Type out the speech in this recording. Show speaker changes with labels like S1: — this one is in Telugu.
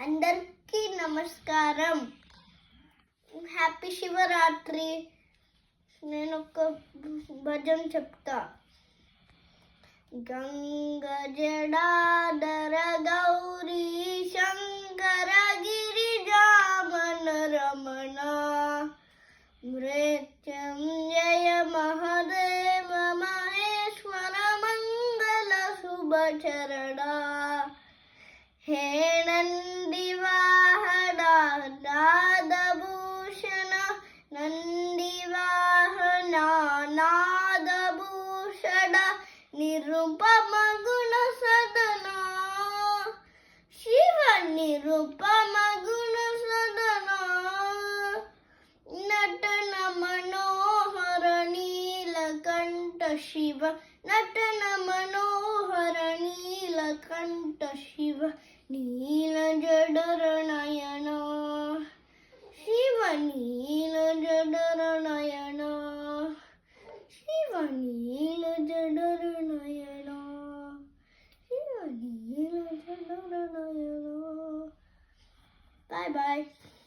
S1: అందరికీ నమస్కారం. హ్యాపీ శివరాత్రి. నేను ఒక భజన చెప్తా. గంగ జడాధర గౌరీ శంకర గిరిజామన రమణ మృత్యుంజయ మహదేవ మహేశ్వర మంగళ శుభచరణ హే నంది వాహన నాదభూషణ నంది వాహన నాదభూషణ నిరుపమ గుణ సదన శివ నిరుపమ గుణ సదన నటన మనోహర నీలకంఠ శివ నటన మనోహర నీలకంఠ శివ నీల జడర నయన శివ నీల జడర నయన శివ నీల జడర నయన శివ నీల జడర నయన. Bye bye.